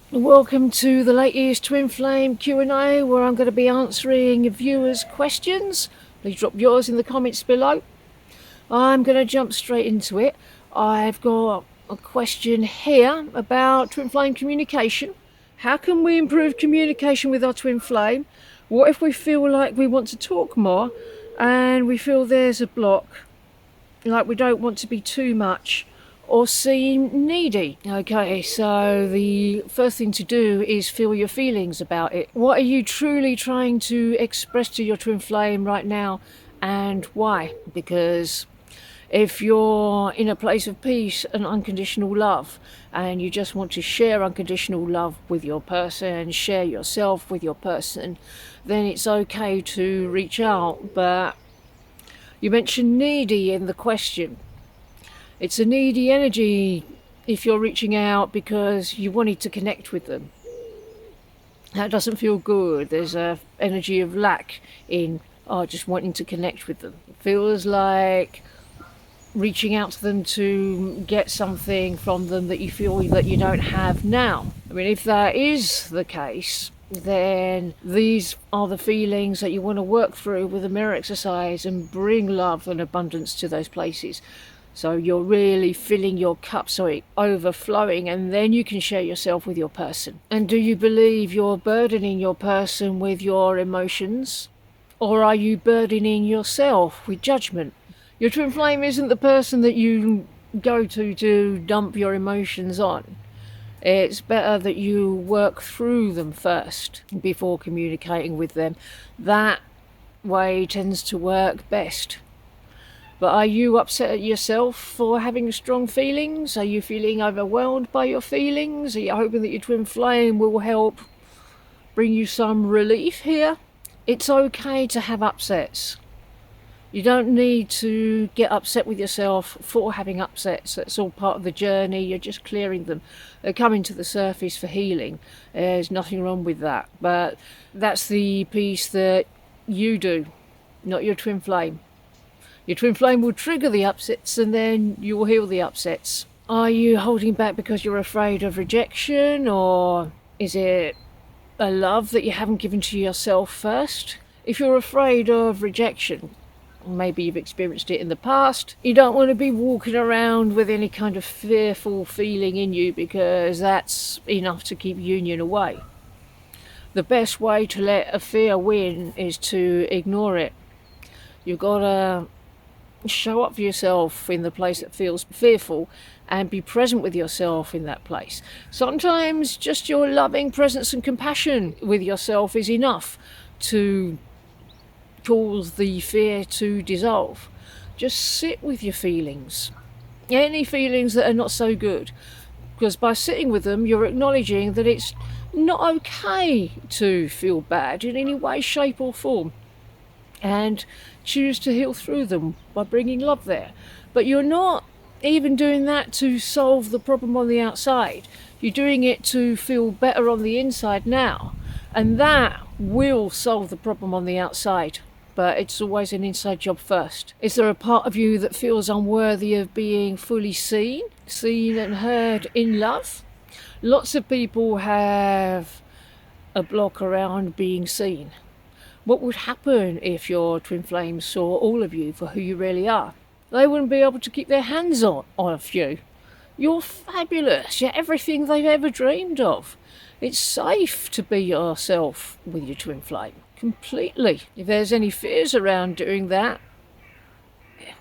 Welcome to the latest Twin Flame Q&A, where I'm going to be answering viewers' questions. Please drop yours in the comments below. I'm going to jump straight into it. I've got a question here about Twin Flame communication. How can we improve communication with our Twin Flame? What if we feel like we want to talk more and we feel there's a block, like we don't want to be too much or seem needy? Okay, so the first thing to do is feel your feelings about it. What are you truly trying to express to your Twin Flame right now, and why? Because if you're in a place of peace and unconditional love, and you just want to share unconditional love with your person, share yourself with your person, then it's okay to reach out. But you mentioned needy in the question. It's a needy energy if you're reaching out because you wanted to connect with them. That doesn't feel good. There's a energy of lack in just wanting to connect with them. It feels like reaching out to them to get something from them that you feel that you don't have now. I mean, if that is the case, then these are the feelings that you want to work through with the mirror exercise and bring love and abundance to those places. So you're really filling your cup so it's overflowing, and then you can share yourself with your person. And do you believe you're burdening your person with your emotions? Or are you burdening yourself with judgment? Your Twin Flame isn't the person that you go to dump your emotions on. It's better that you work through them first before communicating with them. That way tends to work best. But are you upset at yourself for having strong feelings? Are you feeling overwhelmed by your feelings? Are you hoping that your Twin Flame will help bring you some relief here? It's okay to have upsets. You don't need to get upset with yourself for having upsets. That's all part of the journey. You're just clearing them. They're coming to the surface for healing. There's nothing wrong with that. But that's the piece that you do, not your Twin Flame. Your Twin Flame will trigger the upsets, and then you will heal the upsets. Are you holding back because you're afraid of rejection, or is it a love that you haven't given to yourself first? If you're afraid of rejection, maybe you've experienced it in the past, you don't want to be walking around with any kind of fearful feeling in you, because that's enough to keep union away. The best way to let a fear win is to ignore it. You've got to show up for yourself in the place that feels fearful and be present with yourself in that place. Sometimes just your loving presence and compassion with yourself is enough to cause the fear to dissolve. Just sit with your feelings, any feelings that are not so good, because by sitting with them you're acknowledging that it's not okay to feel bad in any way, shape or form, and choose to heal through them by bringing love there. But you're not even doing that to solve the problem on the outside. You're doing it to feel better on the inside now, and that will solve the problem on the outside. But it's always an inside job first. Is there a part of you that feels unworthy of being fully seen and heard in love? Lots of people have a block around being seen. What would happen if your Twin Flames saw all of you for who you really are? They wouldn't be able to keep their hands on you. You're fabulous. You're everything they've ever dreamed of. It's safe to be yourself with your Twin Flame. Completely. If there's any fears around doing that,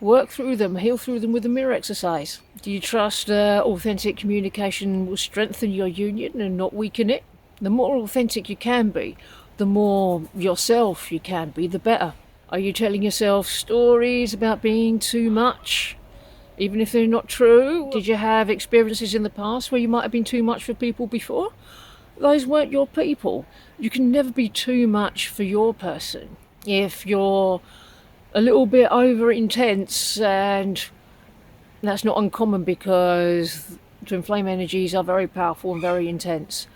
work through them, heal through them with the mirror exercise. Do you trust authentic communication will strengthen your union and not weaken it? The more authentic you can be, the more yourself you can be, the better. Are you telling yourself stories about being too much, even if they're not true? Did you have experiences in the past where you might have been too much for people before? Those weren't your people. You can never be too much for your person. If you're a little bit over intense, and that's not uncommon because Twin Flame energies are very powerful and very intense.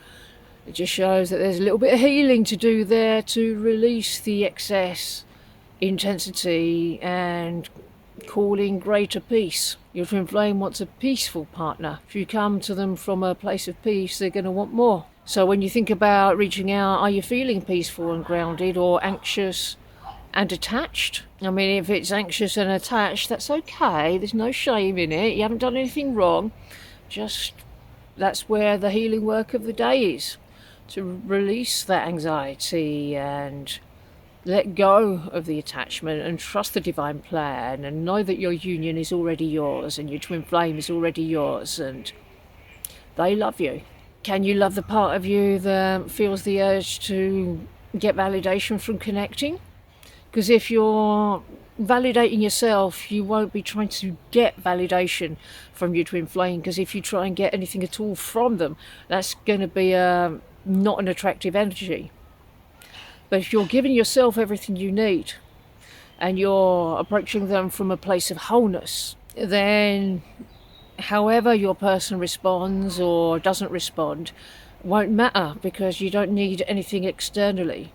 It just shows that there's a little bit of healing to do there to release the excess intensity and call in greater peace. Your Twin Flame wants a peaceful partner. If you come to them from a place of peace, they're going to want more. So when you think about reaching out, are you feeling peaceful and grounded, or anxious and attached? I mean, if it's anxious and attached, that's okay. There's no shame in it. You haven't done anything wrong. Just that's where the healing work of the day is, to release that anxiety and let go of the attachment and trust the divine plan and know that your union is already yours and your twin flame is already yours and they love you. Can you love the part of you that feels the urge to get validation from connecting? Because if you're validating yourself, you won't be trying to get validation from your twin flame, because if you try and get anything at all from them, that's going to be not an attractive energy. But if you're giving yourself everything you need and you're approaching them from a place of wholeness, then however your person responds or doesn't respond won't matter, because you don't need anything externally.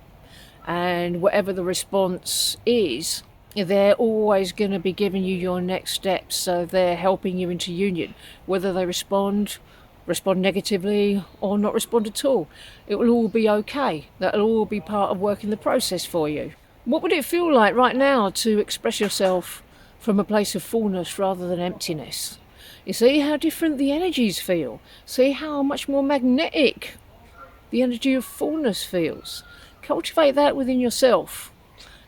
And whatever the response is, they're always going to be giving you your next steps. So they're helping you into union, whether they respond negatively or not respond at all. It will all be okay. That'll all be part of working the process for you. What would it feel like right now to express yourself from a place of fullness rather than emptiness? You see how different the energies feel. See how much more magnetic the energy of fullness feels. Cultivate that within yourself,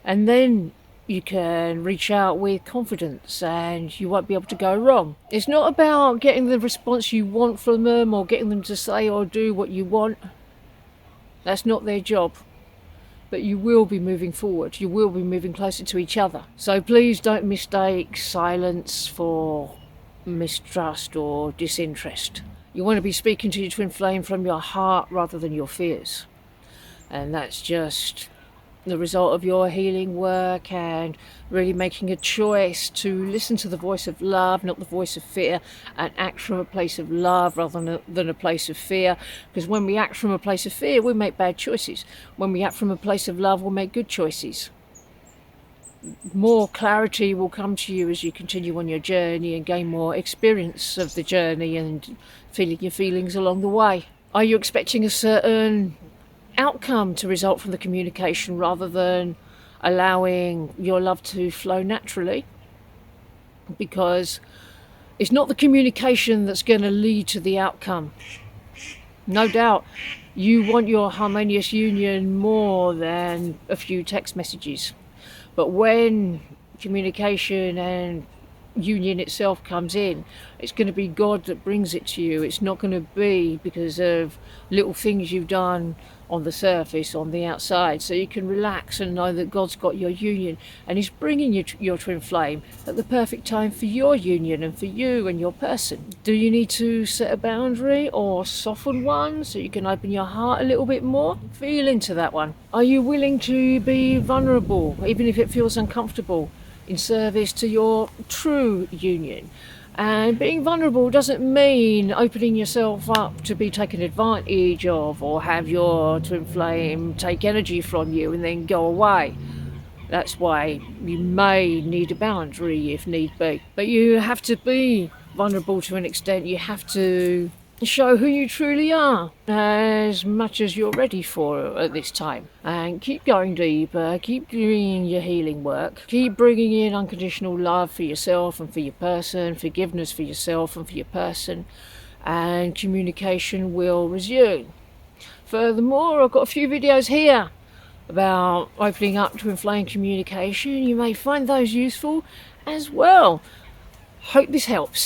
and then you can reach out with confidence and you won't be able to go wrong. It's not about getting the response you want from them or getting them to say or do what you want. That's not their job. But you will be moving forward. You will be moving closer to each other. So please don't mistake silence for mistrust or disinterest. You want to be speaking to your twin flame from your heart rather than your fears. And that's just the result of your healing work and really making a choice to listen to the voice of love, not the voice of fear, and act from a place of love rather than a place of fear. Because when we act from a place of fear, we make bad choices. When we act from a place of love, we'll make good choices. More clarity will come to you as you continue on your journey and gain more experience of the journey and feeling your feelings along the way. Are you expecting a certain outcome to result from the communication rather than allowing your love to flow naturally? Because it's not the communication that's going to lead to the outcome. No doubt you want your harmonious union more than a few text messages, but when communication and union itself comes in, it's going to be God that brings it to you. It's not going to be because of little things you've done on the surface, on the outside. So you can relax and know that God's got your union and He's bringing you your twin flame at the perfect time for your union and for you and your person. Do you need to set a boundary or soften one so you can open your heart a little bit more? Feel into that one. Are you willing to be vulnerable, even if it feels uncomfortable, in service to your true union? And being vulnerable doesn't mean opening yourself up to be taken advantage of or have your twin flame take energy from you and then go away. That's why you may need a boundary if need be. But you have to be vulnerable to an extent. You have to show who you truly are as much as you're ready for at this time, and keep going deeper, keep doing your healing work, keep bringing in unconditional love for yourself and for your person, forgiveness for yourself and for your person, and communication will resume. Furthermore, I've got a few videos here about opening up to flame communication. You may find those useful as well. Hope this helps.